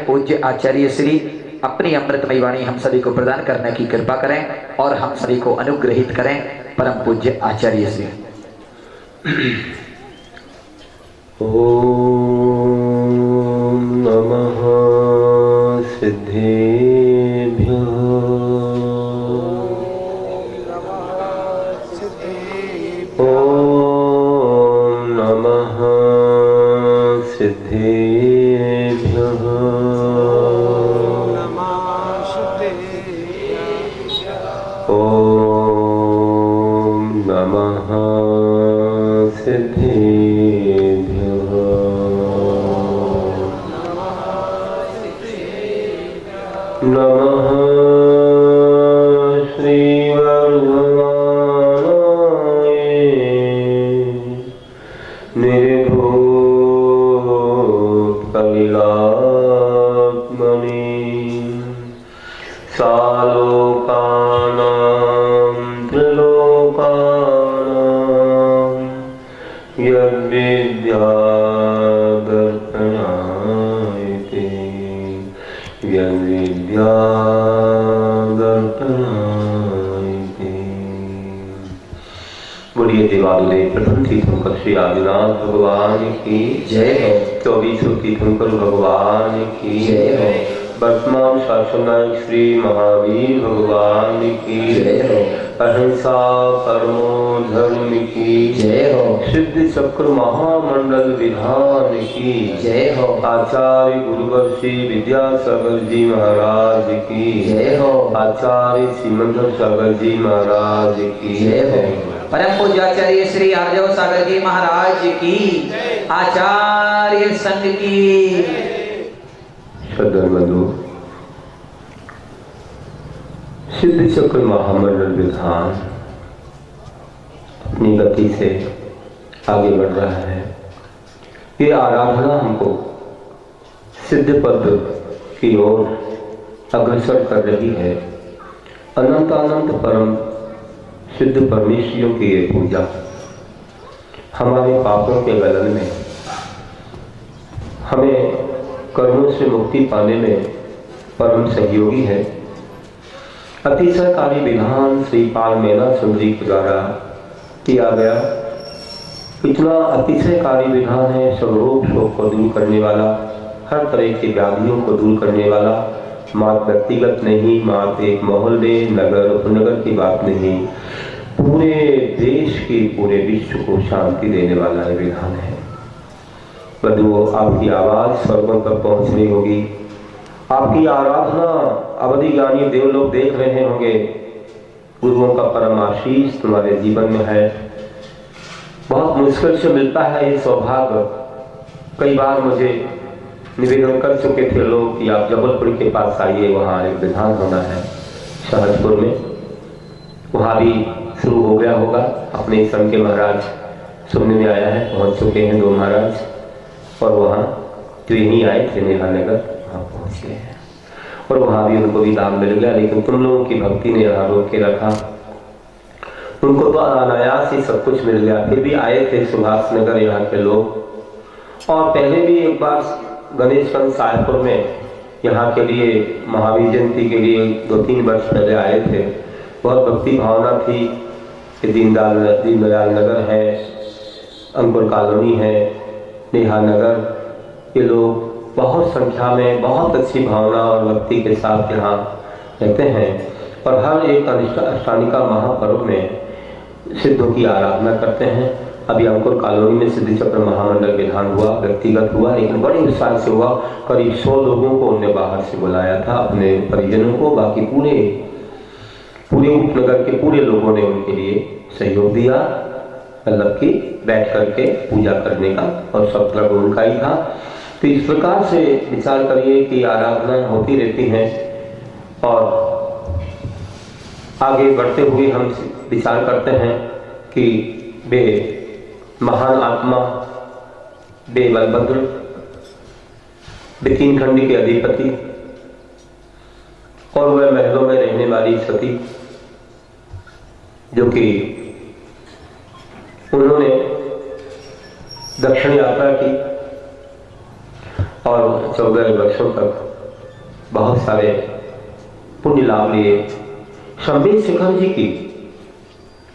पूज्य आचार्य श्री अपनी अमृतमयी वाणी हम सभी को प्रदान करने की कृपा करें और हम सभी को अनुग्रहित करें। परम पूज्य आचार्य श्री। ओम नमः सिद्धेभ्यो। ओम नमः सिद्धेभ्यो। ओम नमः सिद्धेभ्यो। नमः श्रीवरदमानाय निर्भूतकलिलात्मने सालोकानां त्रिलोकानां यद्विद्यादर्पणायते यद्विद्यादर्पणायते। बोलिए देवालय प्रथम तीर्थंकर श्री आदिनाथ भगवान की जय हो। 24 तीर्थंकर भगवान की जय हो। वर्तमान शासनायक श्री महावीर भगवान की जय हो। अहिंसा परमो धर्म की जय हो। सिद्ध चक्र महामंडल विधान की जय हो। आचार्य गुरुवर श्री विद्यासागर जी महाराज की जय हो। आचार्य सिमंदर सागर जी महाराज की जय हो। परम पूज्य आचार्य श्री आर्जव सागर जी महाराज की, आचार्य संघ की। श्रद्धाबंधु, सिद्ध चक्र महामंडल विधान अपनी गति से आगे बढ़ रहा है। ये आराधना हमको सिद्ध पद की ओर अग्रसर कर रही है। अनंत अनंत परम सिद्ध परमेश्वरों की ये पूजा हमारे पापों के गलन में, हमें कर्मों से मुक्ति पाने में परम सहयोगी है। अतिशयकारी विधान श्रीपाल मेला सुंदरी के द्वारा किया गया। इतना अतिशयकारी विधान है, सब रोग शोक को दूर करने वाला, हर तरह की व्याधियों को दूर करने वाला, मात्र व्यक्तिगत नहीं, मात्र एक मोहल्ले नगर उपनगर की बात नहीं, पूरे देश की पूरे विश्व को शांति देने वाला ये विधान है। बंधुओं, आपकी आवाज स्वर्गों तक पहुंच रही होगी। आपकी आराधना अवधि ज्ञानी देवलोक देख रहे होंगे। गुरुओं का परम आशीष तुम्हारे जीवन में है। बहुत मुश्किल से मिलता है ये सौभाग्य। कई बार मुझे निवेदन कर चुके थे लोग कि आप जबलपुर के पास आइए, वहाँ एक विधान होना है सहजपुर में। वहाँ भी शुरू हो गया होगा। अपने संघ के महाराज सुनने में आया है, पहुँच चुके हैं 2 महाराज, और वहाँ जो यहीं आए थे नेहानगर, वहाँ पहुँच गए हैं और वहाँ भी उनको भी दाम मिल गया। लेकिन तुम लोगों की भक्ति ने यहाँ रोक के रखा। उनको तो अनायास ही सब कुछ मिल गया। फिर भी आए थे सुभाष नगर यहाँ के लोग, और पहले भी एक बार गणेशगंज साहेबपुर में यहाँ के लिए महावीर जयंती के लिए 2-3 वर्ष पहले आए थे। बहुत भक्ति भावना थी कि दीनदयाल नगर है, अंकुर कॉलोनी है, नेहा नगर, ये लोग बहुत संख्या में बहुत अच्छी भावना और भक्ति के साथ यहाँ रहते हैं और हर एक अष्टानिका महापर्व में सिद्धों की आराधना करते हैं। अभी अंकुर कॉलोनी में सिद्ध चक्र महामंडल विधान हुआ, व्यक्तिगत हुआ, लेकिन बड़े उत्साह से हुआ। करीब 100 लोगों को उन्होंने बाहर से बुलाया था, अपने परिजनों को। बाकी पूरे उपनगर के पूरे लोगों ने उनके लिए सहयोग दिया, मतलब कि बैठ करके पूजा करने का, और सब तरह उनका ही था। तो इस प्रकार से विचार करिए कि आराधना होती रहती हैं। और आगे बढ़ते हुए हम विचार करते हैं कि वे महान आत्मा, वे बलभद्र, वे 3 खंड के अधिपति, और वह महलों में रहने वाली सती, जो कि उन्होंने दक्षिण यात्रा की और 14 वर्षों तक बहुत सारे पुण्य लाभ लिए। शंभे शेखर जी की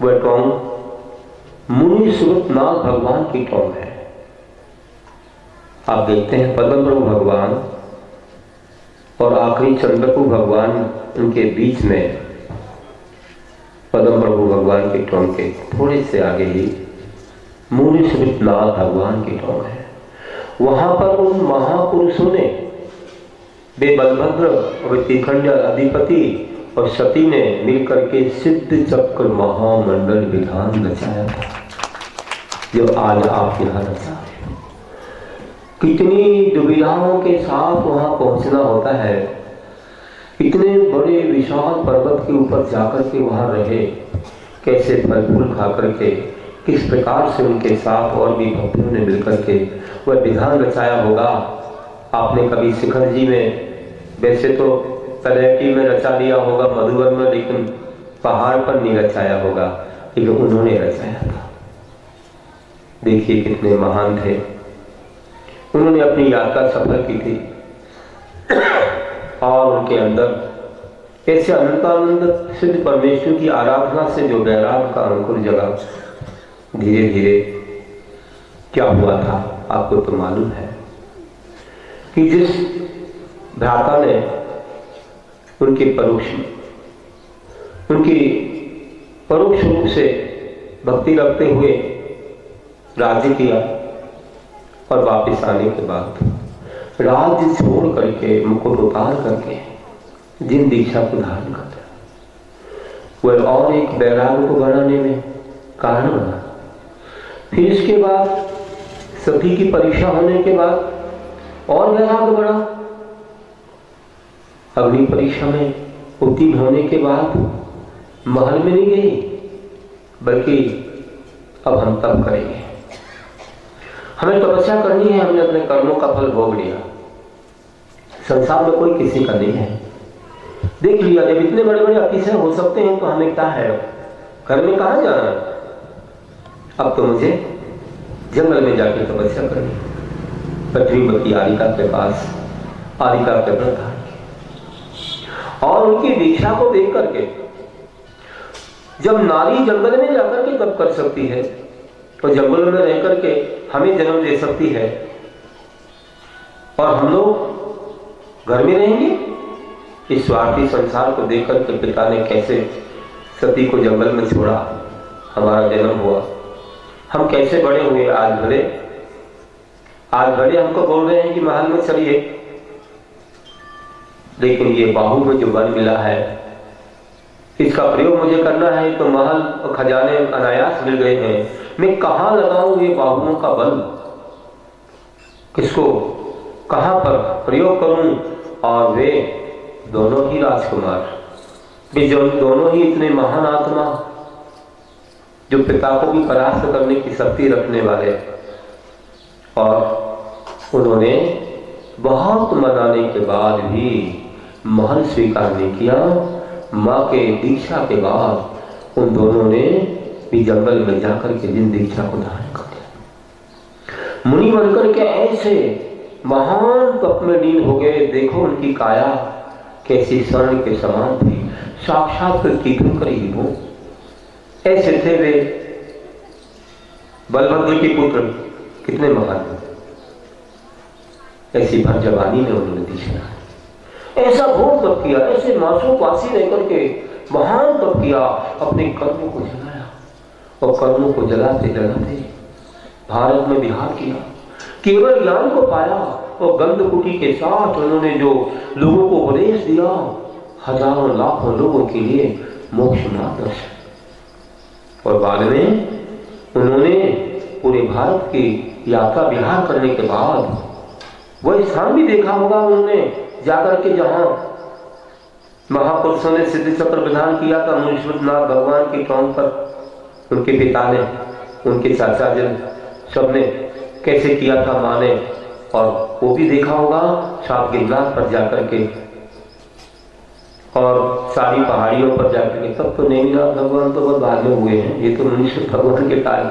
वह टोंग मुनि सुरतनाथ भगवान की टोंग है। आप देखते हैं पद्म प्रभु भगवान और आखिरी चंद्रप्रभु भगवान, उनके बीच में पद्म प्रभु भगवान की टोंग के थोड़े से आगे ही मुनि सुरतनाथ भगवान की टोंग है। वहां पर उन महापुरुषों ने, वे बलभद्र और तीखंड अधिपति और सती ने मिलकर के सिद्ध चक्र महामंडल विधान रचाया था, जो आज आप यहाँ रचा है। कितनी दुविधाओं के साथ वहां पहुंचना होता है, इतने बड़े विशाल पर्वत के ऊपर जाकर के वहां रहे, कैसे फल फूल खा करके, किस प्रकार से उनके साथ और भी भक्तों ने मिलकर के वह विधान रचाया होगा। आपने कभी शिखर जी में, वैसे तो तलहटी में रचा लिया होगा मधुबन में, लेकिन पहाड़ पर नहीं रचाया होगा, लेकिन उन्होंने रचाया था। देखिए कितने महान थे। उन्होंने अपनी यात्रा सफल की थी और उनके अंदर ऐसे अनंतानंद सिद्ध परमेश्वर की आराधना से जो वैराग का अंकुर जगा, धीरे धीरे क्या हुआ था आपको तो मालूम है कि जिस भ्राता ने उनकी परोक्ष रूप से भक्ति रखते हुए राज्य किया और वापस आने के बाद राज्य छोड़ करके, मुकुट उतार करके जिन दीक्षा को धारण कर लिया, वह और एक वैराग को बढ़ाने में कारण बना। फिर इसके बाद सती की परीक्षा होने के बाद और वैराग बढ़ा। अग्नि परीक्षा में उत्तीर्ण होने के बाद महल में नहीं गई, बल्कि अब हम तप करेंगे, हमें तपस्या करनी है, हमने अपने कर्मों का फल भोग लिया, संसार में कोई किसी का नहीं है। देख लिया, जब इतने बड़े बड़े अतिशय हो सकते हैं तो हमें क्या है, घर में कहाँ जाना, अब तो मुझे जंगल में जाके तपस्या करनी। पृथ्वीवती आरिका के पास आरिका के व्रत धारण किया और उनकी दीक्षा को देख करके, जब नारी जंगल में जाकर के तप कर सकती है तो जंगल में रह करके हमें जन्म दे सकती है, और हम लोग घर में रहेंगे। इस स्वार्थी संसार को देख करके पिता ने कैसे सती को जंगल में छोड़ा, हमारा जन्म हुआ, हम कैसे बड़े हुए। आज भले हमको बोल रहे हैं कि महल में चलिए, लेकिन ये बाहु में जो बल मिला है, इसका प्रयोग मुझे करना है, तो महल और खजाने अनायास मिल गए हैं, मैं कहां लगाऊं ये बाहुओं का बल, किसको कहां पर प्रयोग करूं। और वे दोनों ही राजकुमार, वे जो दोनों ही इतने महान आत्मा, जो पिता को भी परास्त करने की शक्ति रखने वाले, और उन्होंने बहुत मनाने के बाद भी महल स्वीकार नहीं किया। मां के दीक्षा के बाद उन दोनों ने भी जंगल में जाकर के जिन दीक्षा को धारण कर लिया, मुनि बनकर के ऐसे महान तप में लीन हो गए। देखो उनकी काया कैसी स्वर्ण के समान थी, साक्षात तीर्थंकर ही हो ऐसे थे वे। बलभद्र के पुत्र कितने महान थे, ऐसी भर जवानी में उन्होंने दीक्षा, ऐसा घोर तप किया, ऐसे मासूपासी रहकर के महान तप किया, अपने कर्मों को जलाया और कर्मों को जलाते जलाते भारत में विहार किया, केवल ज्ञान को पाया और गंधकुटी के साथ उन्होंने जो लोगों को उपदेश दिया, हजारों लाखों लोगों के लिए मोक्ष मार्गदर्शन। और बाद में उन्होंने पूरे भारत की यात्रा विहार करने के बाद वह स्थान भी देखा होगा उन्होंने जाकर के, जहां महापुरुषों ने सिद्ध चक्र विधान किया था मुनीश्वरनाथ भगवान की टोंग पर। उनके पिता ने, उनके चाचा जन सबने कैसे किया था माँ ने, और वो भी देखा होगा सात गिरनार पर जाकर के और सारी पहाड़ियों पर जाकर के। तब तो नेमिनाथ भगवान तो बहुत बाद में हुए हैं, ये तो मुनीश्वर भगवान के टाइम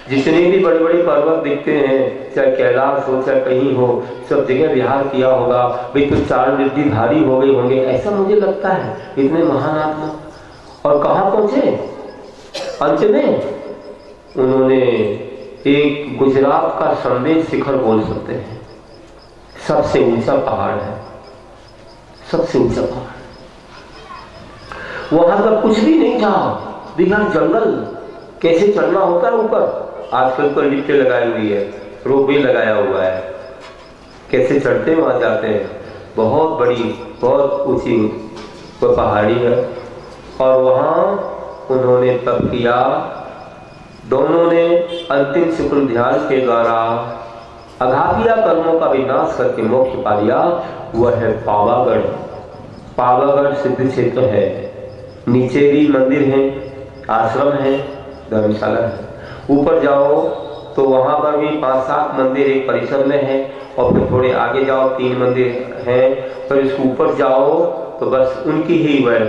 जितने भी बड़े बड़े पर्वत दिखते हैं, चाहे कैलाश हो चाहे कहीं हो, सब जगह विहार किया होगा। भाई तो 4 रिद्धिधारी हो गए होंगे, ऐसा मुझे लगता है, इतने महान आत्मा। और कहाँ पहुंचे अंत में? उन्होंने एक गुजरात का संदेश शिखर बोल सकते हैं, सबसे ऊंचा पहाड़ है, सबसे ऊंचा पहाड़। वहां पर कुछ भी नहीं था, बिना जंगल। कैसे चढ़ना होता है ऊपर? आजकल तो लिफ्ट लगाई हुई है, रोपवे लगाया हुआ है। कैसे चढ़ते हैं वहां जाते हैं? बहुत बड़ी, बहुत ऊंची वो पहाड़ी है। और वहां उन्होंने तप किया। दोनों ने अंतिम शुक्ल ध्यान के द्वारा अघातिया कर्मों का विनाश करके मोक्ष पा लिया। वह है पावागढ़। पावागढ़ सिद्ध क्षेत्र है, नीचे भी मंदिर है, आश्रम है, धर्मशाला है। ऊपर जाओ तो वहां पर भी 5-7 मंदिर एक परिसर में है। और फिर थोड़े आगे जाओ 3 मंदिर हैं। फिर इसके ऊपर जाओ तो बस उनकी ही वह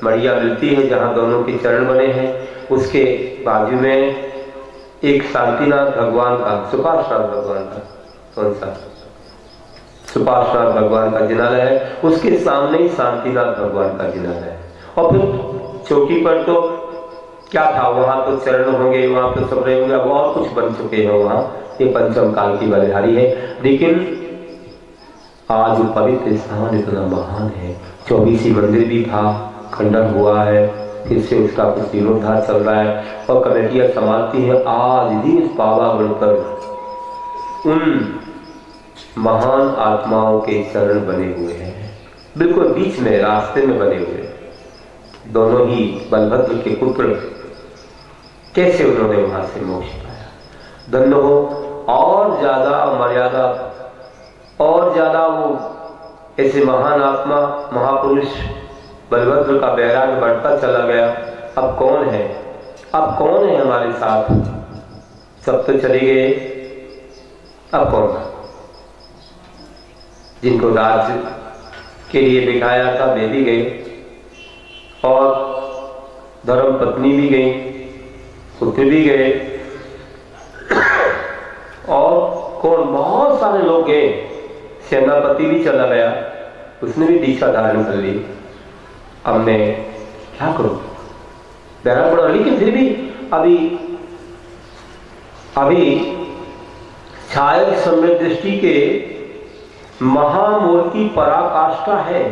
मढ़िया मिलती है जहाँ दोनों के चरण बने हैं। उसके बाजू में एक शांतिनाथ भगवान का, सुपार्श्वनाथ भगवान का, कौन सा सुपार्श्वनाथ भगवान का जिनालय है। उसके सामने ही शांतिनाथ भगवान का जिनालय है। और फिर चौकी पर तो क्या था, वहां तो चरण होंगे, वहां तो सब रहेंगे। अब और कुछ बन चुके हैं वहां, ये पंचम काल की बलिहारी है। लेकिन आज वो पवित्र स्थान इतना महान है। 24 मंदिर भी था, खंडन हुआ है, फिर से उसका कुछ जीर्णोद्धार चल रहा है। और कमेटियां संभालती है आज भी इस पावागढ़ पर उन महान आत्माओं के चरण बने हुए हैं, बिल्कुल बीच में रास्ते में बने हुए। दोनों ही बलभद्र के पुत्र, कैसे उन्होंने वहां से मोक्ष पाया। धन्य हो। और ज्यादा मर्यादा, और ज्यादा वो ऐसे महान आत्मा, महापुरुष बलभद्र का बैराग बढ़ता चला गया। अब कौन है, अब कौन है हमारे साथ? सब तो चले गए, अब कौन? जिनको राज्य के लिए बिठाया था वे भी गए, और धर्म पत्नी भी गई, पुत्र भी गए, और कौन, बहुत सारे लोग गए। सेनापति भी चला गया, उसने भी दीक्षा धारण कर ली। अब मैं क्या करूं? बैराग बढ़ा, लेकिन फिर भी अभी छाया सम्य दृष्टि के महामूल की पराकाष्ठा है।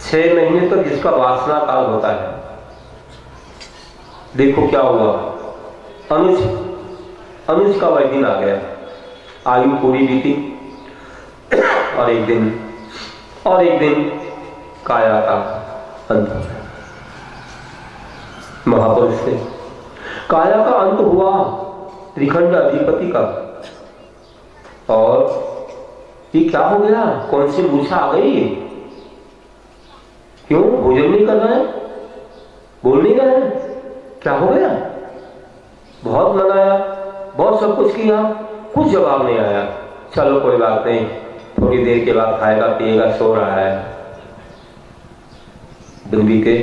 6 महीने तक जिसका वासना काल होता है। देखो क्या हुआ, अनुज का वह दिन आ गया, आयु पूरी बीती, और एक दिन काया का अंत हो गया। महापुरुष से काया का अंत हुआ, त्रिखंड अधिपति का। और ये क्या हो गया? कौन सी मूर्छा आ गई? क्यों भोजन नहीं कर रहा है, बोल नहीं रहा है, क्या हो गया? बहुत मनाया, बहुत सब कुछ किया, कुछ जवाब नहीं आया। चलो कोई बात नहीं, थोड़ी देर के बाद खाएगा पिएगा, सो रहा है। दिन बीते,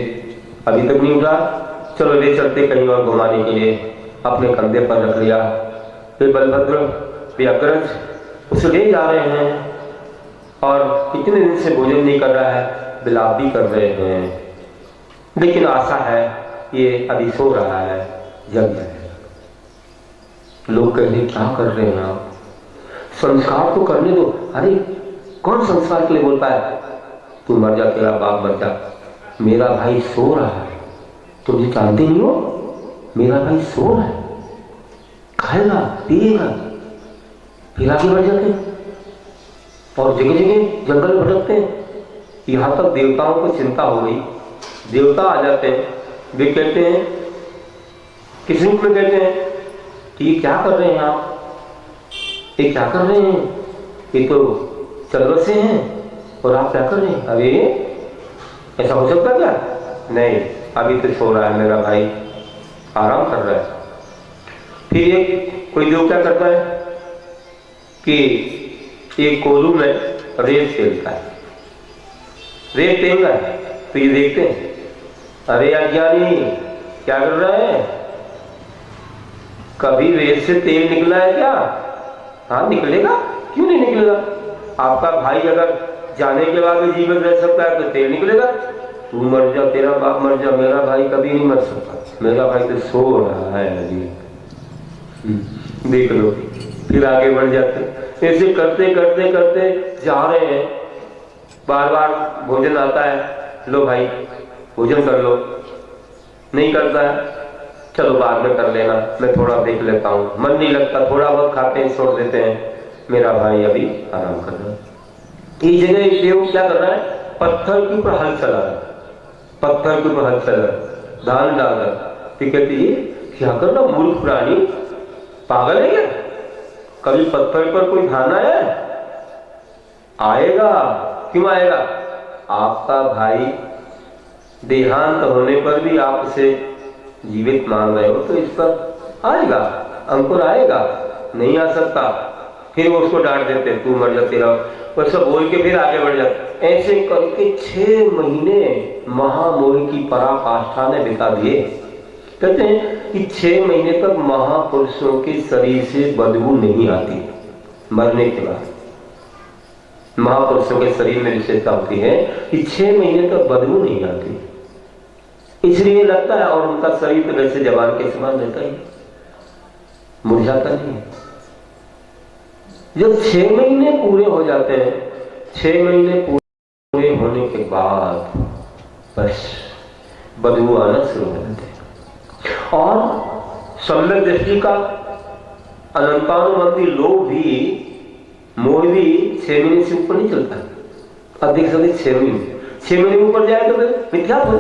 अभी तक नहीं उठा। चलो ले चलते कहीं और घुमाने के लिए, अपने कंधे पर रख लिया। फिर बलभद्र भी अग्रज उसे ले जा रहे हैं, और कितने दिन से भोजन नहीं कर रहा है, विलाप भी कर रहे हैं, लेकिन आशा है ये अभी सो रहा है, जग जाएगा। लोग कह रहे क्या कर रहे हैं आप, संस्कार तो करने दो। अरे कौन संस्कार के लिए बोलता है? तू मर जा, तेरा बाप मर जा, मेरा भाई सो रहा है, तुम ये जानते नहीं हो? मेरा भाई सो रहा है, खाएगा पिएगा, फिर आगे बढ़ जाते हैं और जगह जगह जंगल में भटकते हैं। यहां तक देवताओं को चिंता हो गई, देवता आ जाते हैं। वे कहते हैं, किस रूप में कहते हैं कि ये क्या कर रहे हैं आप, ये क्या कर रहे हैं, ये तो चंद्रसे हैं और आप क्या कर रहे हैं? अरे ऐसा हो सकता क्या? नहीं, अभी तो सो रहा है मेरा भाई, आराम कर रहा है। फिर एक कोई देव क्या करता है कि एक कोलू में रेत फेंकता है, रेत फेंक रहा है, तो ये देखते हैं, अरे अज्ञानी क्या कर रहा है, कभी वेद से तेल निकला है क्या? हाँ निकलेगा, क्यों नहीं निकलेगा? आपका भाई अगर जाने के बाद भी जीवित रह सकता है तो तेल निकलेगा। तू मर जा, तेरा बाप मर जा, मेरा भाई कभी नहीं मर सकता, मेरा भाई तो सो रहा है अभी, देख लो। फिर आगे बढ़ जाते, ऐसे करते करते करते जा रहे हैं। बार बार भोजन आता है, लो भाई भोजन कर लो, नहीं करता है, चलो बाद में कर लेना, मैं थोड़ा देख लेता हूँ, मन नहीं लगता, थोड़ा बहुत खाते हैं छोड़ देते हैं, मेरा भाई अभी आराम कर रहा है। इस जगह एक देव क्या कर रहा है? पत्थर के ऊपर हल चला रहा है, पत्थर के ऊपर हल चला रहा है, धान डाल रहा है। फिर कहती है क्या कर रहा मूर्ख प्राणी, पागल है क्या? कभी पत्थर पर कोई धान आया है? आएगा, क्यों आएगा? आपका भाई देहांत होने पर भी आप उसे जीवित मान रहे हो तो इस पर आएगा, अंकुर आएगा, नहीं आ सकता। फिर वो उसको डांट देते, तू मर जा, तेरा वैसा बोल के फिर आगे बढ़ जाते। ऐसे करके 6 महीने महामोह की पराकाष्ठा ने बिता दिए। कहते हैं कि 6 महीने तक महापुरुषों के शरीर से बदबू नहीं आती। मरने के बाद महापुरुषों के शरीर में विशेषता होती है कि 6 महीने तक बदबू नहीं आती, इसलिए लगता है। और उनका शरीर तो वैसे जवान के समान रहता ही, मुरझाता नहीं है। जब 6 महीने पूरे हो जाते हैं, 6 महीने पूरे होने के बाद बस बदबू आना शुरू हो जाते हैं। और सम्यक दृष्टि का अनंतानुबंधी लोग भी, मोह भी 6 महीने से ऊपर नहीं चलता, अधिक से अधिक 6 महीने। 6 महीने ऊपर जाए तो फिर मिथ्या हो,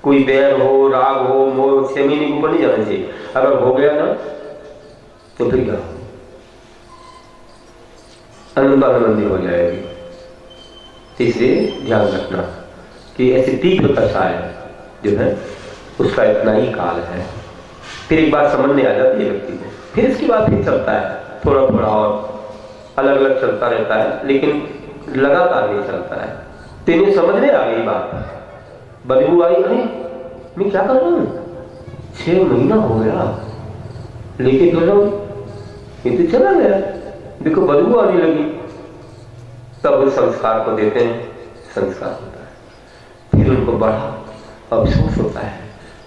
कोई बैर हो, राग हो, मोह 6 महीने के ऊपर नहीं जाना चाहिए। अगर हो गया ना तो फिर क्या, अनंतानुबंधी हो जाएगी। इसलिए ध्यान रखना कि ऐसी तीव्र कषाय जो है उसका इतना ही काल है। फिर एक बात समझ में आ जाती है व्यक्ति को, फिर इसके बाद फिर चलता है थोड़ा थोड़ा और अलग अलग चलता रहता है, लेकिन लगातार नहीं चलता है। तो इन्हें समझ में आ गई बात, बदबू आई, अरे मैं क्या कर रहा हूं, 6 महीना हो गया लेके चल रहा हूं, ये तो चला गया, देखो बदबू आने लगी। तब उस संस्कार को देते हैं, संस्कार होता है। फिर उनको बड़ा अफसोस होता है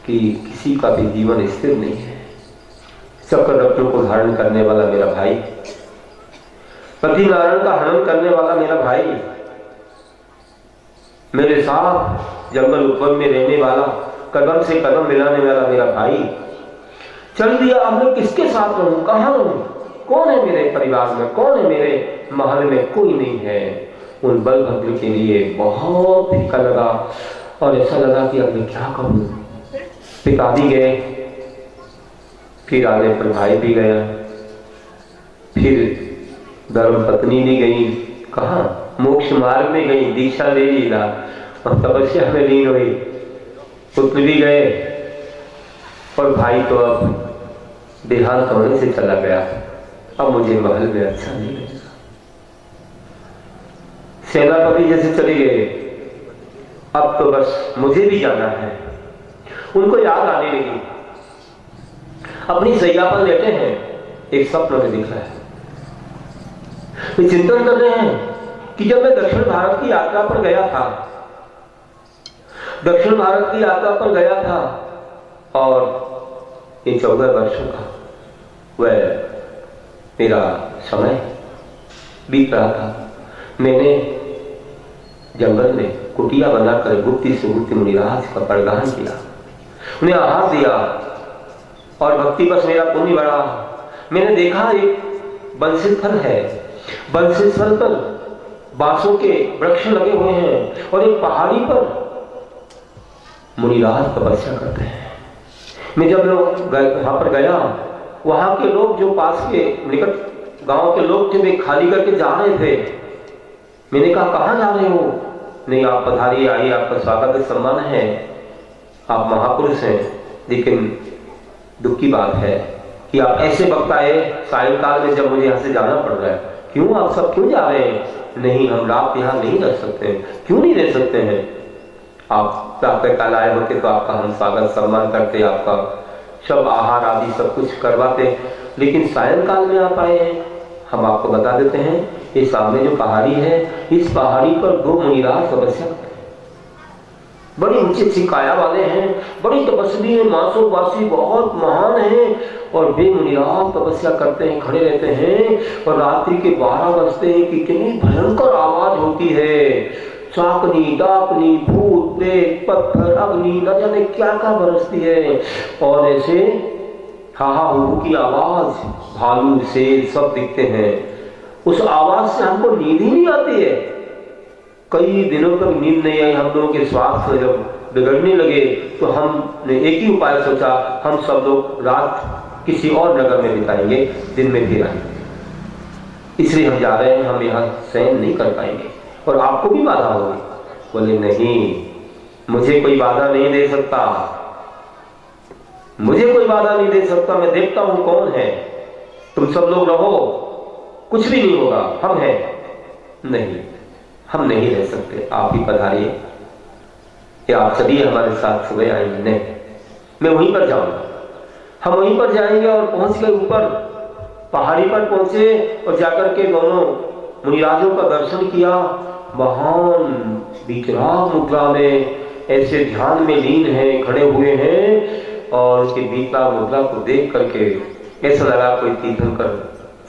कि किसी का भी जीवन स्थिर नहीं है। चक्ररत्न को धारण करने वाला मेरा भाई, पति नारायण का हनन करने वाला मेरा भाई, मेरे साथ जंगल उपवन में रहने वाला, कदम से कदम मिलाने वाला मेरा भाई चल दिया। अब मैं किसके साथ रहूं, कहां रहूं, कौन है मेरे परिवार में, कौन है मेरे महल में, कोई नहीं है। उन बलभद्र के लिए बहुत फीका लगा और ऐसा लगा कि अब मैं क्या करूं। पिता भी गए, फिर आने पर भाई भी गया, फिर धर्म पत्नी भी गई, कहा मोक्ष मार्ग में गई, दीक्षा ले ली ना, और तपस्या में लीन हुई। पुत्र भी गए और भाई तो अब देहांत होने से चला गया। अब मुझे महल में अच्छा नहीं लगेगा। सेनापति जैसे चले गए, अब तो बस मुझे भी जाना है। उनको याद आने लगी, अपनी सैया पर लेटे हैं, एक स्वप्न में दिख रहा है। वे चिंतन कर रहे हैं कि जब मैं दक्षिण भारत की यात्रा पर गया था, दक्षिण भारत की यात्रा पर गया था और ये 14 वर्षों का वह मेरा समय बीत रहा था। मैंने जंगल में कुटिया बनाकर गुप्ती से गुप्ती मुनिराज का परिधान किया, उन्हें आहार दिया और भक्ति बस मेरा पुण्य बढ़ा। मैंने देखा एक बंसीस्थल है, बंसीस्थल पर बांसों के वृक्ष लगे हुए हैं और एक पहाड़ी पर मुनिराज तपस्या करते हैं। मैं जब वहां पर गया, वहां के लोग जो पास के निकट गांव के लोग थे वे खाली करके जा रहे थे। मैंने कहा कहां जा रहे हो? नहीं आप पधारिए, आइए, आपका स्वागत है, सम्मान है, आप महापुरुष हैं, लेकिन दुख की बात है कि आप ऐसे वक्त आए सायंकाल में जब मुझे यहाँ से जाना पड़ रहा है। क्यों, आप सब क्यों जा रहे हैं? नहीं हम रात यहाँ नहीं रह सकते। क्यों नहीं रह सकते हैं? आप प्रातः काल आए होते तो आपका हम स्वागत सम्मान करते, आपका सब आहार आदि सब कुछ करवाते हैं, लेकिन सायंकाल में आप आए हैं। हम आपको बता देते हैं, ये सामने जो पहाड़ी है, इस पहाड़ी पर 2 मुनिराज तपस्या करते हैं। बड़ी ऊंची काया वाले हैं, बड़ी तपस्वी हैं, मासूवासी बहुत महान हैं, और वे मुनिराज तपस्या करते हैं, खड़े रहते हैं। और रात्रि के 12 बजते हैं, कितनी भयंकर आवाज होती है, चाकनी डाकनी भूत प्रेत पत्थर अग्नि न जाने क्या क्या बरसती है, और ऐसे हाहा हू की आवाज, भालू शेर सब दिखते हैं। उस आवाज से हमको नींद ही नहीं आती है। कई दिनों तक नींद नहीं आई। हम लोगों के स्वास्थ्य जब बिगड़ने लगे तो हमने एक ही उपाय सोचा, हम सब लोग रात किसी और नगर में बिताएंगे, दिन में फिर आएंगे। इसलिए हम जा रहे हैं, हम यहाँ सहन नहीं कर पाएंगे और आपको भी बाधा होगी। बोले नहीं, मुझे कोई बाधा नहीं दे सकता, मुझे कोई बाधा नहीं दे सकता, मैं देखता हूं कौन है, तुम सब लोग रहो, कुछ भी नहीं होगा, हम हैं। नहीं, हम नहीं रह सकते, आप ही पधारिए, या आप सभी हमारे साथ सुबह आएंगे। नहीं, मैं वहीं पर जाऊंगा। हम वहीं पर जाएंगे और पहुंच गए ऊपर, पहाड़ी पर पहुंचे और जाकर के दोनों मुनिराजों का दर्शन किया। महान विकराल मुद्रा में ऐसे ध्यान में लीन है, खड़े हुए हैं, और उसकी विकराल मुद्रा को देख करके ऐसा लगा कोई तीर्थंकर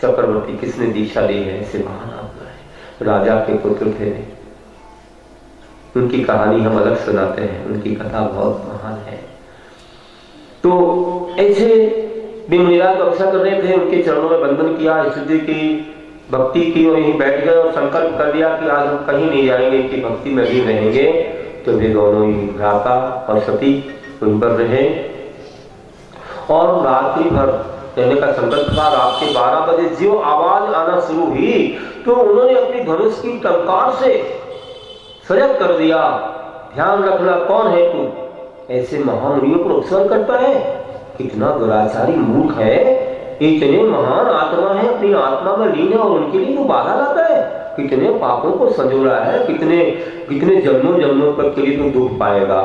चक्रवर्ती किसने दीक्षा ली है, ऐसे महान राजा के पुत्र थे। उनकी कहानी हम अलग सुनाते हैं, उनकी कथा बहुत महान है। तो ऐसे भी मुनिराज तपस्या कर रहे थे, उनके चरणों में वंदन किया, स्तुति की, भक्ति की, और यहीं बैठ गए और संकल्प कर लिया कि आज हम कहीं नहीं जाएंगे, इनकी भक्ति में भी रहेंगे। तो वे दोनों ही भ्राता और सती उन पर रहे और रात्रि भर रहने का संकल्प था। रात के 12 बजे जो आवाज आना शुरू हुई तो उन्होंने अपनी धनुष की टंकार से सजग कर दिया, ध्यान रखना कौन है तू, ऐसे महामुनियों को उपसर्ग करता है। कितना दुराचारी मूर्ख है, इतने महान आत्मा है, अपनी आत्मा में लीन है और उनके लिए तो बाधा लाता है। कितने पापों को संजोड़ा है, कितने जन्मों जन्मों तक के लिए तू दुख पाएगा,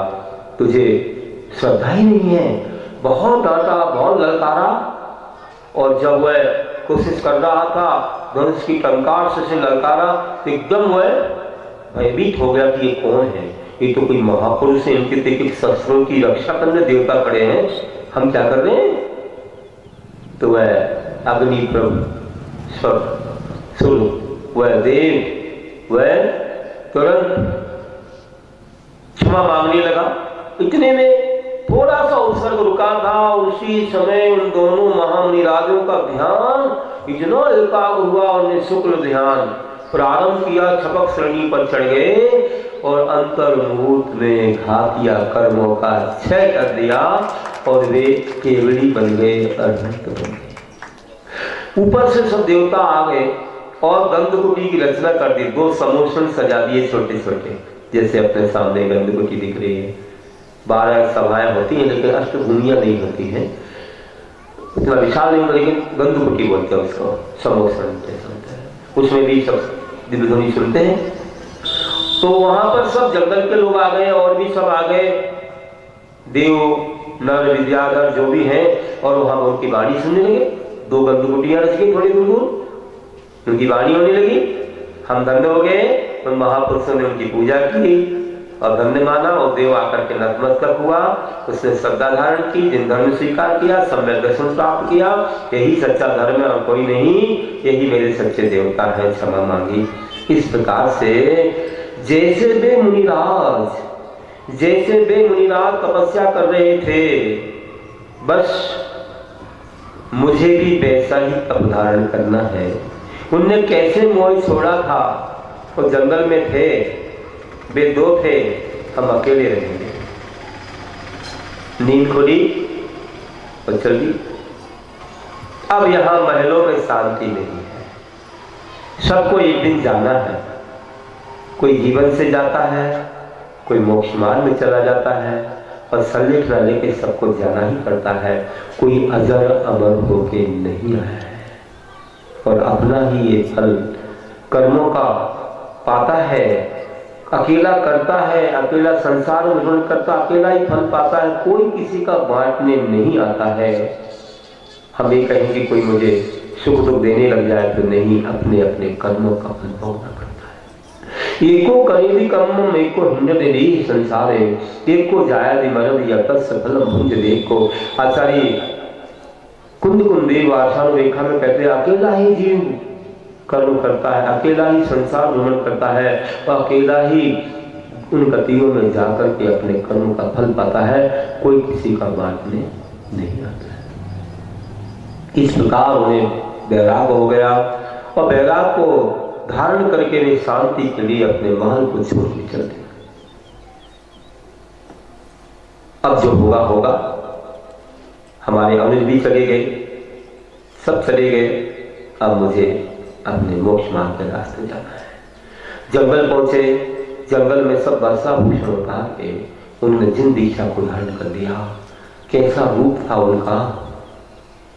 तुझे श्रद्धा ही नहीं है। बहुत डांटा, बहुत ललकारा, और जब वह कोशिश कर रहा था धनुष की टंकार से ललकारा तो एकदम वह भयभीत हो गया कि ये कौन है, ये तो कोई महापुरुष है, इनके देखिए शस्त्रों की रक्षा करने देवता खड़े हैं, हम क्या कर रहे हैं। तो वह अग्नि वह देव वह तुरंत क्षमा मांगने लगा। इतने में थोड़ा सा उत्सर्ग रुका था, उसी समय उन दोनों महामुनिराजों का ध्यान इतना एकाग्र हुआ, उन्हें शुक्ल ध्यान प्रारंभ किया, छपक श्रेणी पर चढ़ गए और अंतर्मुहूर्त में घातिया कर्मों का क्षय कर दिया और वे केवली बन गए, अरहंत बन गए। ऊपर से सब देवता आ गए और गंधकुटी की रचना कर दी, 2 समोसन सजा दिए छोटे छोटे, जैसे अपने सामने गंधकुटी दिख रही है। 12 सभाएं होती हैं लेकिन अष्टभूमियां नहीं होती हैं, इतना विशाल नहीं, लेकिन गंधकुटी बोलते हैं उसको, समोसन जैसा, उसमें भी सब दिव्य ध्वनि सुनते हैं। तो वहां पर सब जंगल के लोग आ गए और भी सब आ गए, देव नर विद्याधर जो भी हैं, और वहां उनकी वाणी सुनने लगे। 2 गंधकुटियां रच गई थोड़ी दूर दूर, उनकी वाणी होने लगी। हम धन्य हो गए, उन महापुरुषों ने उनकी पूजा की और धन्य माना, और देव आकर के नतमस्तक हुआ, उसने श्रद्धा धारण की, जिन धर्म स्वीकार किया, सम्यक दर्शन प्राप्त किया, यही सच्चा धर्म है और कोई नहीं, यही मेरे सच्चे देवता है, क्षमा मांगी। इस प्रकार से जैसे वे मुनिराज तपस्या कर रहे थे, बस मुझे भी वैसा ही तप धारण करना है। उनने कैसे मोह छोड़ा था, वो जंगल में थे, वे 2 थे, हम अकेले रहेंगे। नींद खुली और चल दी। अब यहां महलों में शांति नहीं है, सबको एक दिन जाना है। कोई जीवन से जाता है, कोई मोक्ष मार्ग में चला जाता है, और सल्लेख न लेके सबको जाना ही पड़ता है। कोई अजर अमर होके नहीं आया है और अपना ही ये फल कर्मों का पाता है, अकेला करता है, अकेला संसार में भ्रमण करता, अकेला ही फल पाता है, कोई किसी का बांटने नहीं आता है। हम ये कहेंगे कोई मुझे सुख दुख देने लग जाए तो नहीं, अपने अपने कर्मों का फल भोगना पड़ता है। एको करेदि कर्मम एको हिंडते देहि संसारे, एको जायदि मरदि यतस्य फलम भुंजते एको। आचार्य कुंद कुंदेव आशानुरेखा में कहते हैं अकेला ही जीव कर्म करता है, अकेला ही संसार भ्रमण करता है, और अकेला ही उन गतियों में जाकर के अपने कर्म का फल पाता है, कोई किसी का बांटने नहीं आता है। इस प्रकार उन्हें वैराग हो गया, और वैराग को धारण करके वे शांति के लिए अपने महल को छोड़ के चल दिए। अब जो होगा होगा, हमारे अनिल भी चले गए, सब चले गए, अब मुझे अपने मोक्ष मार्ग के रास्ते जाना है। जंगल पहुंचे, जंगल में सब वर्षा भूषण उतार के उन्होंने जिन दीक्षा को धारण कर लिया। कैसा रूप था उनका,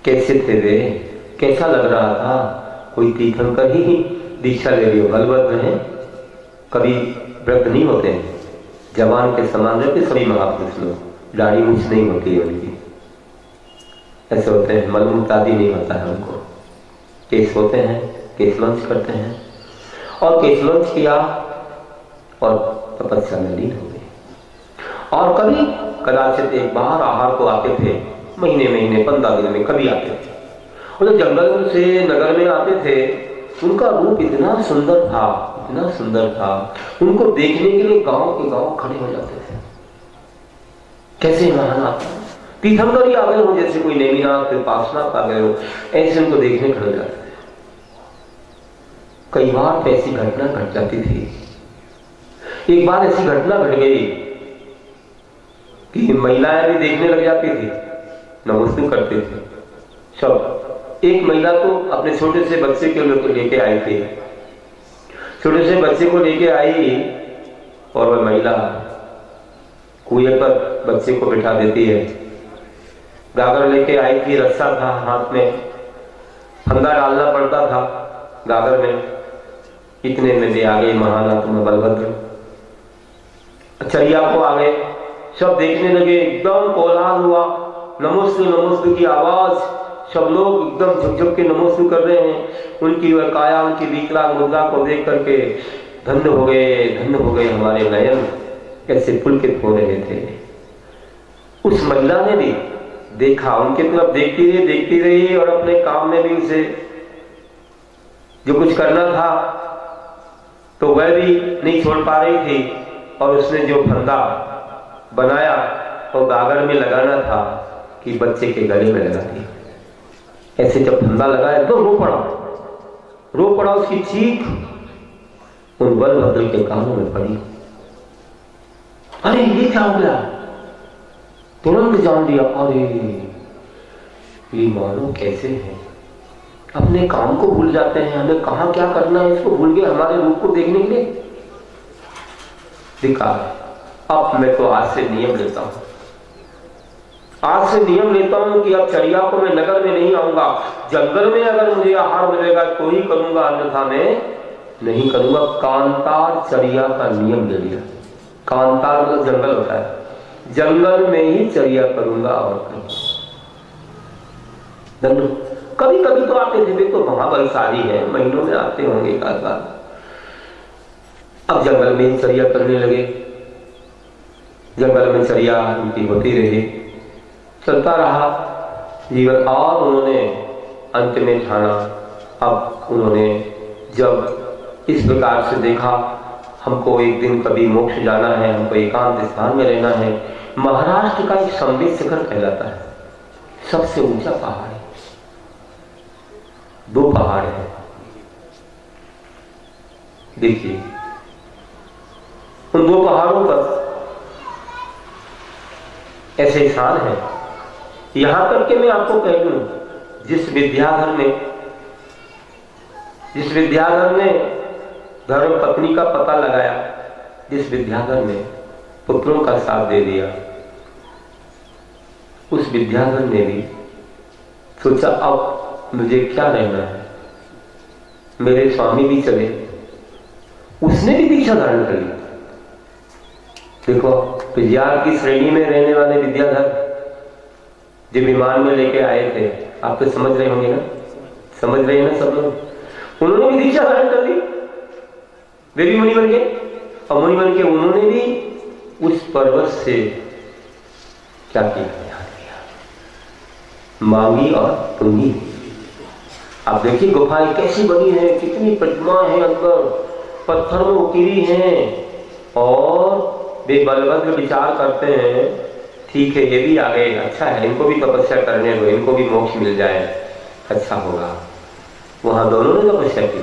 कैसे थे वे, कैसा लग रहा था। कोई तीर्थंकर ही दीक्षा ले रही हो, बलभद्र हैं, कभी व्रत नहीं होते हैं, जवान के समान रहते सभी महापुरुष लोग, दाढ़ी मूछ नहीं होती है उनकी, ऐसे होते हैं, मलमूत्र आदि नहीं होता है उनको, केस होते हैं, केसवंश करते हैं, और केसवंश किया और तपस्या में लीन हो गए। और कभी कदाचित एक बार आहार को आते थे, महीने महीने 15 दिन में कभी आते थे। और जब जंगल से नगर में आते थे, उनका रूप इतना सुंदर था, इतना सुंदर था, उनको देखने के लिए गांव के गांव खड़े हो जाते थे। कैसे महान आता, तीर्थंकर ही आ गए हो, जैसे कोई नेमिनाथ फिर पार्श्वनाथ आ गए हो, ऐसे उनको देखने खड़े हो जाते थे। कई बार तो ऐसी घटना घट जाती थी। एक बार ऐसी घटना घट गई कि महिलाएं भी देखने लग जाती थी, नमस्ते करते थे सब। एक महिला तो अपने छोटे से बच्चे के लेके आई थी, छोटे से बच्चे को लेके आई, और वह महिला कुएं पर बच्चे को बिठा देती है। गागर लेके आई थी, रस्सा था हाथ में, फंदा डालना पड़ता था गागर में। इतने में भी आ गए महानात्मा बलभद्र, चरिया को आ गए, सब देखने लगे, एकदम कोलाहल हुआ, नमोस्तु नमोस्तु की आवाज, सब लोग एकदम झुक झुक के नमोस्तु कर रहे हैं। उनकी वह काया, उनकी विकलांग मुद्रा को देख करके धन्य हो गए हमारे नयन, कैसे पुलकित हो रहे थे। उस महिला ने भी देखा, उनके तरफ देखती रही और अपने काम में भी उसे जो कुछ करना था तो वह भी नहीं छोड़ पा रही थी, और उसने जो फंदा बनाया और गागर में लगाना था कि बच्चे के गले में लगा दिया। ऐसे जब फंदा लगाया तो रो पड़ा, उसकी चीख उन बलभद्र के कानों में पड़ी। अरे ये क्या हो गया, तुरंत जान लिया, अरे ये मानो कैसे है, अपने काम को भूल जाते हैं, हमें कहां क्या करना है इसको भूल गए, हमारे रूप को देखने के लिए दिखा। अब मैं तो आज से नियम लेता हूं, आज से नियम लेता हूं कि अब चरिया को मैं नगर में नहीं आऊंगा, जंगल में अगर मुझे आहार मिलेगा तो ही करूंगा, अन्यथा मैं नहीं करूंगा। कांतार चरिया का नियम ले लिया। कांतार मतलब जंगल होता है, जंगल में ही चरिया करूंगा और करूंगा। कभी कभी तो आते थे, तो महाबलशाली है, महीनों में आते होंगे एक आध बार। अब जंगल में ही चरिया करने लगे, जंगल में चरिया उनकी होती रही, चलता रहा जीवन। और उन्होंने अंत में ठाना, अब उन्होंने जब इस प्रकार से देखा हमको एक दिन कभी मोक्ष जाना है, हमको एकांत स्थान में रहना है। महाराष्ट्र का एक संबित शिखर कहलाता है, सबसे ऊंचा पहाड़ है, 2 पहाड़ है। देखिए उन 2 पहाड़ों पर ऐसे स्थान है, यहां तक कि मैं आपको कह दूं, जिस विद्याधर ने धर्म पत्नी का पता लगाया, जिस विद्याधर ने पुत्रों का साथ दे दिया, उस विद्याधर ने भी सोचा अब मुझे क्या रहना है, मेरे स्वामी भी चले, उसने भी दीक्षा धारण कर ली। देखो, विद्यार्थी की श्रेणी में रहने वाले विद्याधर जो विमान में लेके आए थे, आप तो समझ रहे होंगे ना, समझ रहे हैं ना सब लोग। उन्होंने भी दीक्षा धारण कर ली, वे भी मुनि बन गए, और मुनि बन के उन्होंने भी उस पर्वत से क्या किया, ध्यान किया, मांगी और तुंगी। आप देखिए गुफाएं कैसी बनी है, कितनी प्रतिमा है अंदर, पत्थर में उकेरी हैं, और वे बलभद्र विचार करते हैं ठीक है ये भी आ गए, अच्छा है, इनको भी तपस्या करने दो, इनको भी मोक्ष मिल जाए, अच्छा होगा। वहां दोनों ने तपस्या की,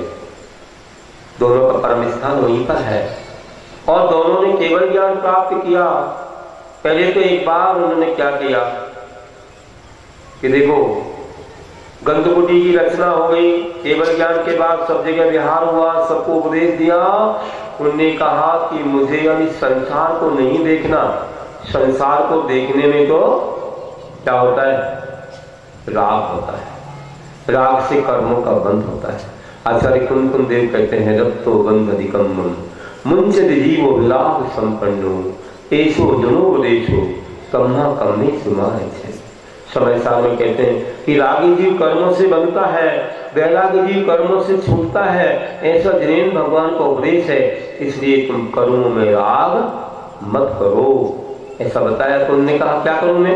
दोनों का परम स्थान वहीं पर है, और दोनों ने केवल ज्ञान प्राप्त किया। पहले तो एक बार उन्होंने क्या किया कि देखो, गंधकुटी की रचना हो गई, केवल ज्ञान के बाद सब जगह विहार हुआ, सबको उपदेश दिया। उन्होंने कहा कि मुझे यानी संसार को नहीं देखना, संसार को देखने में तो क्या होता है, राग होता है, राग से कर्मों का बंध होता है। आचार्य कुंकुम देव कहते हैं, रब तो बंध अधिकम मन मुंचित जीवो विराग संपन्नो ऐसो जनोपदेशो कम्हा कम्मे सुमाए छे। समय साल में कहते हैं कि रागी जीव कर्मों से बनता है, वैरागी जीव कर्मों से छूटता है, ऐसा जिनेन्द्र भगवान का उपदेश है। इसलिए तुम कर्मों में राग मत करो, ऐसा बताया। तो उन्होंने कहा क्या करूं मैं,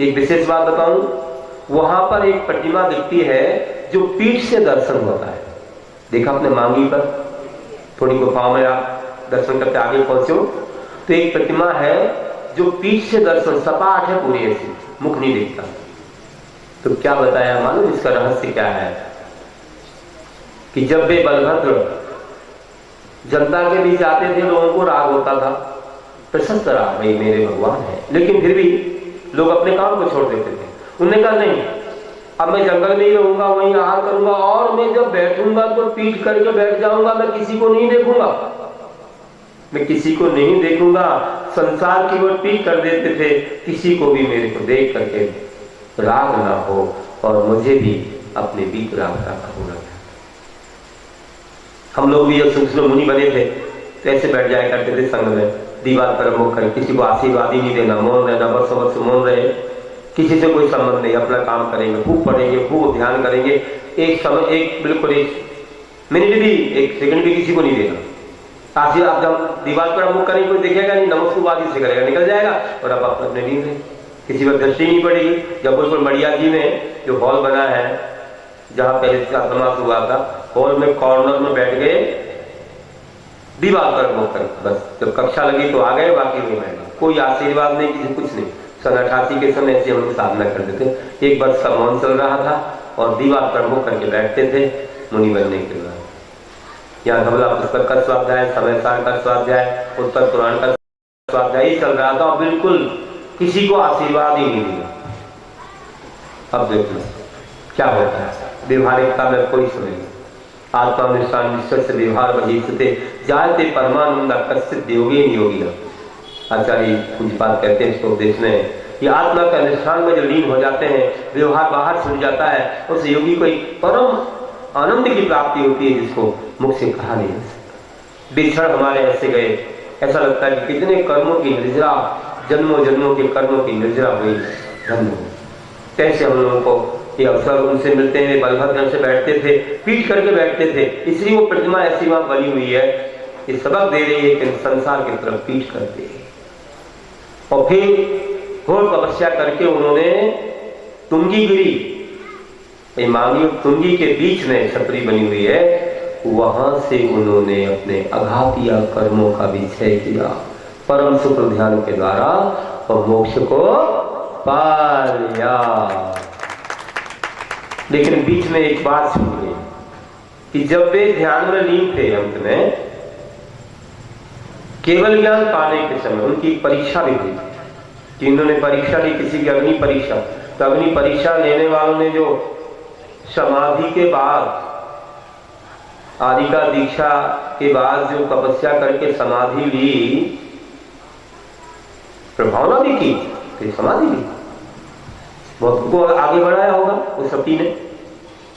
एक विशेष बात बताऊं, वहां पर एक प्रतिमा दिखती है जो पीठ से दर्शन होता है। देखा आपने मांगी पर, थोड़ी गुफाओं में आप दर्शन करके आगे पहुंचो तो एक प्रतिमा है जो पीठ से दर्शन, सपाट है पूरी, ऐसी मुख नहीं दिखता। तो क्या बताया मालूम इसका रहस्य क्या है, कि जब वे बलभद्र जनता के बीच आते थे लोगों को राग होता था, प्रशस्त राग, भाई मेरे भगवान है, लेकिन फिर भी लोग अपने काम को छोड़ देते थे। उन्होंने कहा नहीं, अब मैं जंगल में ही रहूंगा, वहीं आहार करूंगा, और मैं जब बैठूंगा तो पीठ करके बैठ जाऊंगा, मैं किसी को नहीं देखूंगा, मैं किसी को नहीं देखूंगा। संसार की ओर पीठ कर देते थे, किसी को भी मेरे को देख करके राग ना हो, और मुझे भी अपने बीत राग का होना। हम लोग भी जब सूक्ष्म मुनि बने थे तो ऐसे बैठ जाया करते थे संग में, दीवार पर मुख कर, किसी को आशीर्वाद ही नहीं देना, मौन रहना, वर्षों वर्ष मौन रहे, किसी से कोई संबंध नहीं, अपना काम करेंगे, खूब पढ़ेंगे, खूब ध्यान करेंगे, एक समय, एक बिल्कुल एक मिनट भी, एक सेकंड भी किसी को नहीं देना। आप जब दीवार पर मुख करेंगे कोई देखेगा नहीं, नमस्कुबाजी से करेगा, निकल जाएगा, और अब आप अपने नींद में, किसी पर दृष्टि नहीं पड़ेगी। जब बिल्कुल मड़िया जी में जो हॉल बना है, जहां पहले समास हुआ था, हॉल में कॉर्नर में बैठ गए, दीवार पर मुख कर, बस जब कक्षा लगी तो आ गए, बाकी नहीं बैठे, कोई आशीर्वाद नहीं, किसी कुछ नहीं। सन 88 के समय ऐसे हम साधना करते थे, एक वर्ष का मौन चल रहा था, और दीवार पर मुख करके बैठते थे मुनि बनने के बाद। यहाँ धवला पुस्तक का स्वाध्याय, समय सार का स्वाध्याय, उत्तर पुराण का स्वाध्याय ही चल रहा था, और बिल्कुल किसी को आशीर्वाद ही नहीं दिया। अब देख लो क्या होता है, व्यवहारिकता में कोई समय नहीं। आत्मानुष्ठान निश्चय से व्यवहार बहिष्ठते जायते परमानंद कश्चित योगी नियोगी। आचार्य पूज्यपाद कहते हैं इसको उपदेश में, कि आत्मा के अनुष्ठान में जो लीन हो जाते हैं, व्यवहार बाहर छूट जाता है, उस योगी को एक परम आनंद की प्राप्ति होती है, जिसको मुख से कहा नहीं जा सकता। बिछड़ हमारे ऐसे गए, ऐसा लगता है कि कितने कर्मों की निर्जरा, जन्मों जन्मों के कर्मों की निर्जरा हुई, धन्य। कैसे हम लोगों को ये अवसर उनसे मिलते हैं, बलभद्र से बैठते थे, पीठ करके बैठते थे, इसलिए वो प्रतिमा ऐसी वहां बनी हुई है, ये सबक दे रही है कि संसार की तरफ पीठ करते हैं। और फिर घोर तपस्या करके उन्होंने तुंगी गिरी, मांगी तुंगी के बीच में छतरी बनी हुई है, वहां से उन्होंने अपने अघातिया कर्मों का भी क्षय किया परम सुख ध्यान के द्वारा, और मोक्ष को पा लिया। लेकिन बीच में एक बात छूट गई, कि जब वे ध्यान में लीन थे, अंत में केवल ज्ञान पाने के समय उनकी परीक्षा भी हुई, कि इन्होंने परीक्षा ली, किसी की अग्नि परीक्षा। तो अग्नि परीक्षा लेने वालों ने जो समाधि के बाद, आदिका दीक्षा के बाद जो तपस्या करके समाधि ली, प्रभावना भी की, फिर समाधि ली, बहुत को आगे बढ़ाया होगा उस सती ने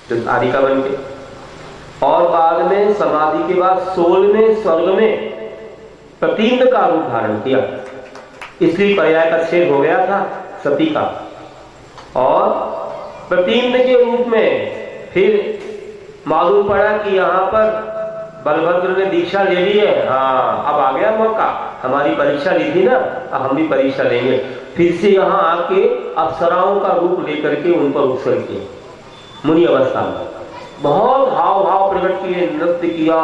जो आदिका बन के। और बाद में समाधि के बाद 16वें स्वर्ग में प्रतीन्द्र का रूप धारण किया। स्त्री पर्याय का छेद हो गया था सती का, और प्रतीन्द्र के रूप में फिर मालूम पड़ा कि यहाँ पर बलभद्र ने दीक्षा ले ली है। हाँ, अब आ गया मौका, हमारी परीक्षा ली थी ना, अब हम भी परीक्षा लेंगे। फिर से यहाँ आके अप्सराओं का रूप लेकर के उन पर उत्सर्ग किए। मुनि अवस्था में बहुत हाव भाव प्रकट किए, नृत्य किया,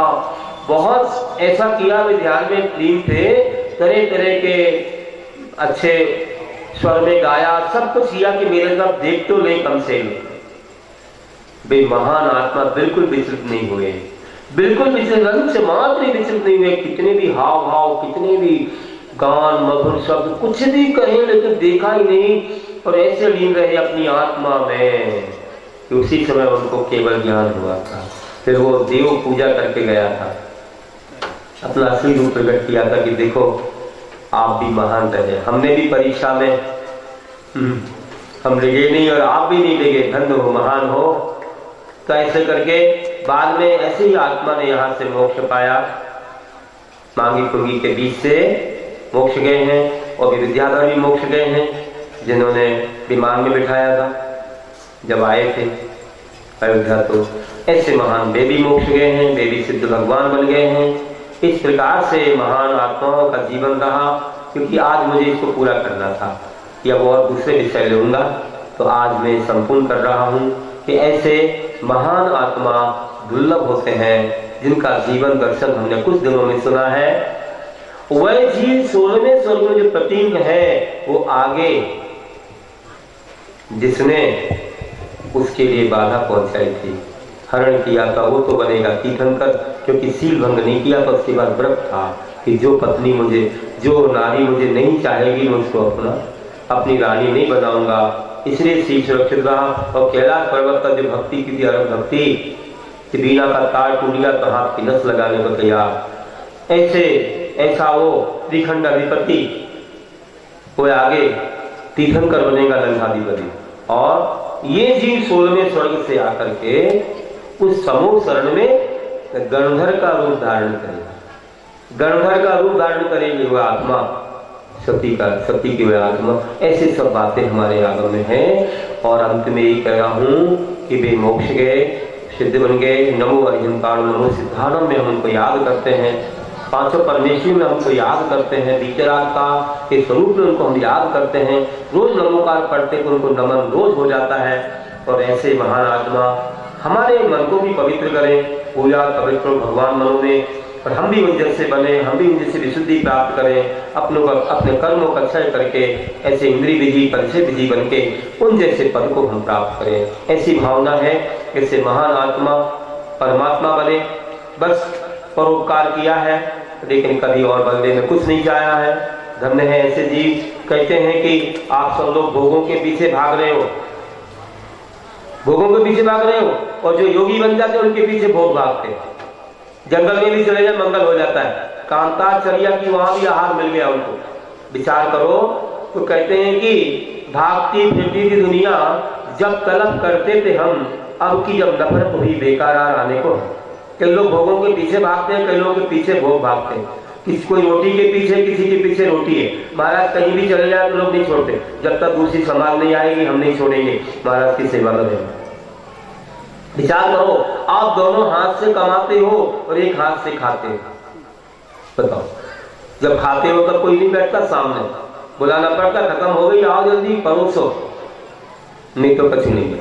बहुत ऐसा किया, वे ध्यान में लीन थे, तरह तरह के अच्छे स्वर में गाया, सब कुछ किया कि मेरे तरफ देख तो नहीं कम से। वे महान आत्मा बिल्कुल विचलित नहीं हुए, बिल्कुल विचलित, रंग से मात्र ही विचलित नहीं हुए। कितने भी हाव भाव, कितने भी गान, मधुर शब्द, कुछ भी कहें, लेकिन देखा ही नहीं, और ऐसे लीन रहे अपनी आत्मा में कि उसी समय उनको केवल ज्ञान हुआ था। फिर वो देव पूजा करके गया था, अपना असली रूप प्रकट किया था कि देखो आप भी महान रहे, हमने भी परीक्षा में हम डिगे नहीं और आप भी नहीं डिगे, धन्य हो, महान हो। तो ऐसे करके बाद में ऐसे ही आत्मा ने यहाँ से मोक्ष पाया, मांगी पुंगी के बीच से मोक्ष गए हैं, और भी विद्याधर भी मोक्ष गए हैं, जिन्होंने विमान में बिठाया था जब आए थे अयोध्या। तो ऐसे महान वे भी मोक्ष गए हैं, वे भी सिद्ध भगवान बन गए हैं। इस प्रकार से महान आत्माओं का जीवन रहा। क्योंकि आज मुझे इसको पूरा करना था, या वो और दूसरे विषय लूंगा, तो आज मैं संपूर्ण कर रहा हूँ कि ऐसे महान आत्मा दुर्लभ होते हैं जिनका जीवन दर्शन हमने कुछ दिनों में सुना है। वह जीव 16वें स्वर्ग में जो प्रतीक है, वो आगे जिसने उसके लिए बाधा पहुंचाई थी, हरण किया था, वो तो बनेगा तीर्थंकर, क्योंकि सील भंग नहीं किया था। उसके बाद व्रत था कि जो पत्नी मुझे, जो नारी मुझे नहीं चाहेगी, मैं उसको अपनी रानी नहीं बनाऊंगा। इसलिए सील सुरक्षित रहा। और कैलाश पर्वत का जो भक्ति की थी, अरब भक्ति कि बीना का तार टूट गया तो हाथ की नस लगाने को तैयार, ऐसा वो त्रिखंड अधिपति, वो आगे तीर्थंकर बनेगा, लंकाधिपति। और ये जीव 16वें स्वर्ग से आकर के उस समूह शरण में गणधर का रूप धारण करेगा, गणधर का रूप धारण करेगी वह आत्मा, सती की वह आत्मा। ऐसे सब बातें हमारे आगम में हैं। और अंत में यही कह रहा हूँ कि वे मोक्ष गए, सिद्ध बन गए। नमो अर्जुनकाणो नमो सिद्धानम में हम उनको याद करते हैं, पांचों परमेश्वरी में हमको याद करते हैं, बीचरात्मा के स्वरूप में उनको हम याद करते हैं। रोज नमोकार पढ़ते तो उनको नमन रोज हो जाता है। और ऐसे महान आत्मा हमारे मन को भी पवित्र करें, पूजा पवित्र भगवान मनो में, और हम भी उन जैसे बने, हम भी उन जैसे विशुद्धि प्राप्त करें, अपने कर्मों का क्षय करके ऐसे इंद्रिय विधि परिचय विधि बन के उन जैसे पद को हम प्राप्त करें। ऐसी भावना है, ऐसे महान आत्मा परमात्मा बने। बस परोपकार किया है, लेकिन कभी और बदले में कुछ नहीं चाहा है। धन्य है ऐसे जीव। कहते हैं कि आप सब लोग भोगों के पीछे भाग रहे हो, भोगों के पीछे भाग रहे हो, और जो योगी बन जाते हैं उनके पीछे भोग भागते हैं। जंगल में भी चले जाए मंगल हो जाता है। कांताचर्या की वहां भी आहार मिल गया उनको। विचार करो तो कहते हैं कि भागती फिरती थी दुनिया, जब तलब करते थे हम, अब की जब नफरत हुई बेकार आने को। कई लोग भोगों के पीछे भागते हैं, कई लोगों के पीछे भोग भागते हैं। किसी कोई रोटी के पीछे, किसी के पीछे रोटी है। महाराज कहीं भी चले जाए तो लोग नहीं छोड़ते, जब तक दूसरी समाज नहीं आएगी हम नहीं छोड़ेंगे, महाराज की सेवा करेंगे। विचार करो, आप दोनों हाथ से कमाते हो और एक हाथ से खाते हो। बताओ, जब खाते हो तब कोई नहीं बैठता सामने, बुलाना पड़ता, खत्म हो गई, आओ जल्दी परोसो, नहीं तो कुछ नहीं।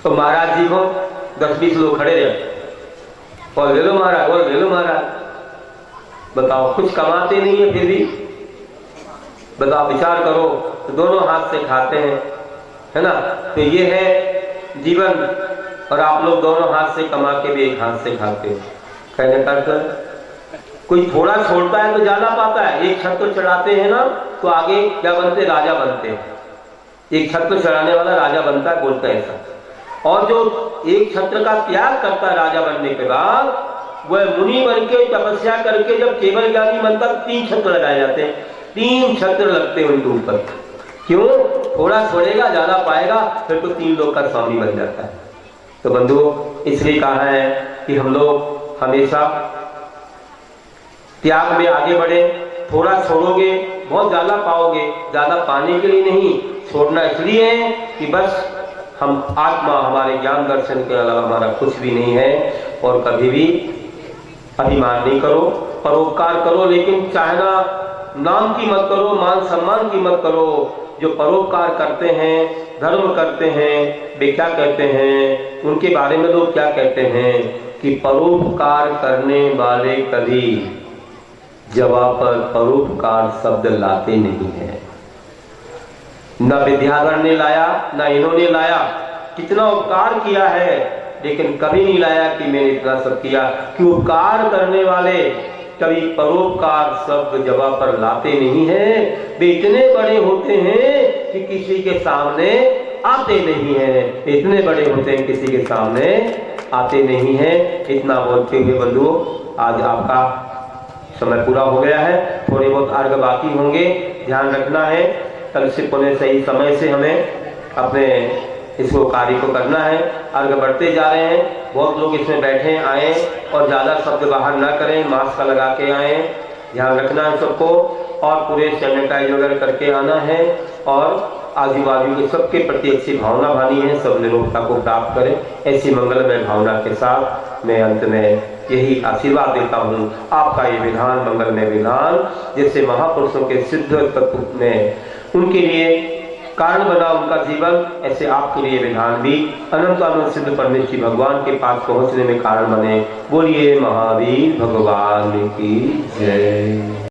तो महाराज जी को 10-20 लोग खड़े रहे, और ले लो महाराज, और ले लो महाराज। बताओ, कुछ कमाते नहीं है फिर भी। बताओ, विचार करो, तो दोनों हाथ से खाते हैं, है ना। तो ये है जीवन। और आप लोग दोनों हाथ से कमा के भी एक हाथ से खाते हो। कहने का कोई थोड़ा छोड़ता है तो ज्यादा पाता है। एक छत को चढ़ाते हैं ना तो आगे क्या बनते, राजा बनते हैं। एक छत को चढ़ाने वाला राजा बनता है, बोलता है ऐसा। और जो एक छत्र का त्याग करता है राजा बनने के बाद, वह मुनि बन के तपस्या करके जब केवल ज्ञानी बनता है, 3 छत्र लगाए जाते हैं। 3 छत्र लगते हैं उनके ऊपर। क्यों? थोड़ा छोड़ेगा ज्यादा पाएगा, फिर तो 3 लोग का स्वामी बन जाता है। तो बंधुओं, इसलिए कहा है कि हम लोग हमेशा त्याग में आगे बढ़े। थोड़ा छोड़ोगे बहुत ज्यादा पाओगे, ज्यादा पाने के लिए नहीं, छोड़ना इसलिए है कि बस हम आत्मा, हमारे ज्ञान दर्शन के अलावा हमारा कुछ भी नहीं है। और कभी भी अभिमान नहीं करो, परोपकार करो, लेकिन चाहना नाम की मत करो, मान सम्मान की मत करो। जो परोपकार करते हैं, धर्म करते हैं, वे क्या कहते हैं, उनके बारे में लोग क्या कहते हैं कि परोपकार करने वाले कभी जवाब पर परोपकार शब्द लाते नहीं है। न विद्याधर ने लाया, न इन्होंने लाया। कितना उपकार किया है, लेकिन कभी नहीं लाया कि मैंने इतना सब किया। कि उपकार करने वाले कभी परोपकार शब्द जवाब पर लाते नहीं हैं। वे इतने बड़े होते हैं कि किसी के सामने आते नहीं हैं। इतने बड़े होते हैं किसी के सामने आते नहीं हैं। इतना बोलते हुए बंधुओं, आज आपका समय पूरा हो गया है। थोड़े बहुत अर्घ बाकी होंगे, ध्यान रखना है। कल से पुनः सही समय से हमें अपने इसको कार्य को करना है। अर्घ बढ़ते जा रहे हैं, बहुत लोग इसमें बैठे आए और ज़्यादा शब्द बाहर ना करें, मास्क का लगा के आए, ध्यान रखना है सबको। और पूरे सैनिटाइज वगैरह करके आना है। और आजू बाजू के सबके प्रति अच्छी भावना भानी है, सब निरोगता को प्राप्त करें। ऐसी मंगलमय भावना के साथ मैं अंत में यही आशीर्वाद देता हूँ। आपका ये विधान मंगलमय विधान, जैसे महापुरुषों के सिद्ध तत्व में उनके लिए कारण बना उनका जीवन, ऐसे आपके लिए विधान भी अनंत आनंद सिद्ध परमेश्वरी भगवान के पास पहुंचने में कारण बने। बोलिए महावीर भगवान की जय।